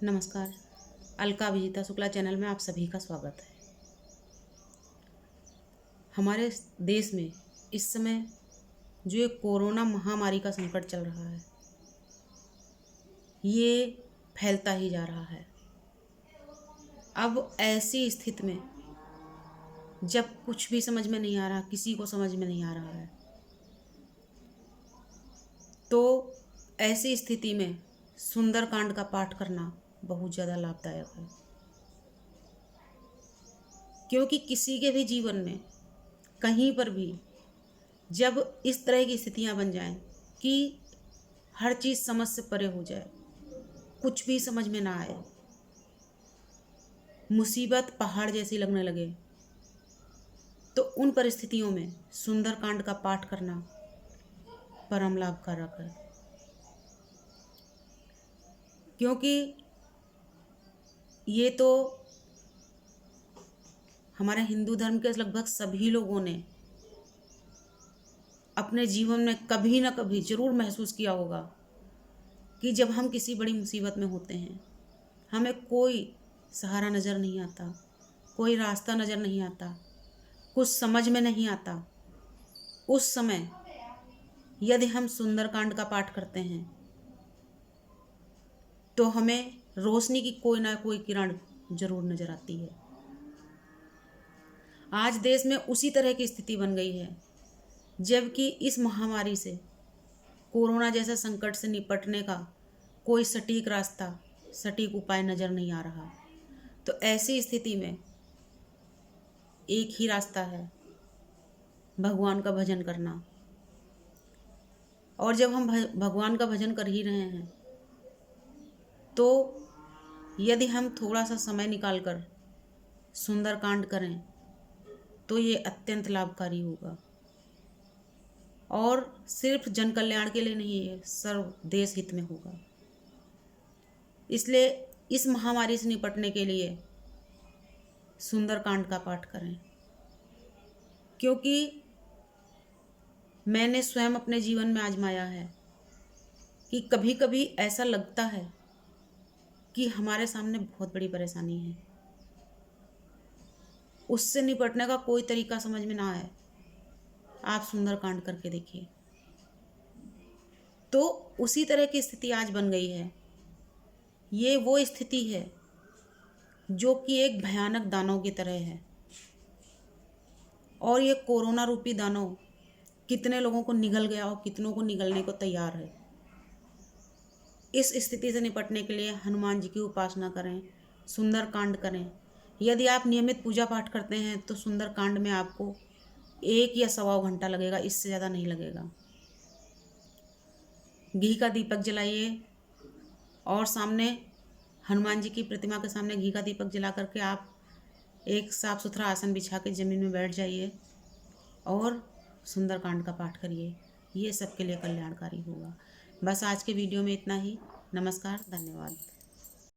नमस्कार। अलका विजिता शुक्ला चैनल में आप सभी का स्वागत है। हमारे देश में इस समय जो ये कोरोना महामारी का संकट चल रहा है, ये फैलता ही जा रहा है। अब ऐसी स्थिति में जब कुछ भी समझ में नहीं आ रहा, किसी को समझ में नहीं आ रहा है, तो ऐसी स्थिति में सुंदरकांड का पाठ करना बहुत ज़्यादा लाभदायक है। क्योंकि किसी के भी जीवन में कहीं पर भी जब इस तरह की स्थितियां बन जाएं कि हर चीज़ समझ से परे हो जाए, कुछ भी समझ में ना आए, मुसीबत पहाड़ जैसी लगने लगे, तो उन परिस्थितियों में सुंदरकांड का पाठ करना परम लाभकारक है। क्योंकि ये तो हमारे हिंदू धर्म के लगभग सभी लोगों ने अपने जीवन में कभी ना कभी जरूर महसूस किया होगा कि जब हम किसी बड़ी मुसीबत में होते हैं, हमें कोई सहारा नज़र नहीं आता, कोई रास्ता नज़र नहीं आता, कुछ समझ में नहीं आता। उस समय यदि हम सुंदरकांड का पाठ करते हैं तो हमें रोशनी की कोई ना कोई किरण जरूर नज़र आती है। आज देश में उसी तरह की स्थिति बन गई है, जबकि इस महामारी से, कोरोना जैसे संकट से निपटने का कोई सटीक रास्ता, सटीक उपाय नज़र नहीं आ रहा। तो ऐसी स्थिति में एक ही रास्ता है, भगवान का भजन करना। और जब हम भगवान का भजन कर ही रहे हैं, तो यदि हम थोड़ा सा समय निकालकर सुंदरकांड करें तो ये अत्यंत लाभकारी होगा। और सिर्फ जन कल्याण के लिए नहीं, है सर्व देश हित में होगा। इसलिए इस महामारी से निपटने के लिए सुंदरकांड का पाठ करें। क्योंकि मैंने स्वयं अपने जीवन में आजमाया है कि कभी कभी ऐसा लगता है कि हमारे सामने बहुत बड़ी परेशानी है, उससे निपटने का कोई तरीका समझ में ना आए, आप सुंदरकांड करके देखिए। तो उसी तरह की स्थिति आज बन गई है। ये वो स्थिति है जो कि एक भयानक दानव की तरह है। और ये कोरोना रूपी दानव कितने लोगों को निगल गया और कितनों को निगलने को तैयार है। इस स्थिति से निपटने के लिए हनुमान जी की उपासना करें, सुंदरकांड करें। यदि आप नियमित पूजा पाठ करते हैं तो सुंदरकांड में आपको 1 या सवा घंटा लगेगा, इससे ज़्यादा नहीं लगेगा। घी का दीपक जलाइए और सामने हनुमान जी की प्रतिमा के सामने घी का दीपक जला करके आप एक साफ सुथरा आसन बिछा के ज़मीन में बैठ जाइए और सुंदरकांड का पाठ करिए। ये सबके लिए कल्याणकारी होगा। बस आज के वीडियो में इतना ही। नमस्कार, धन्यवाद।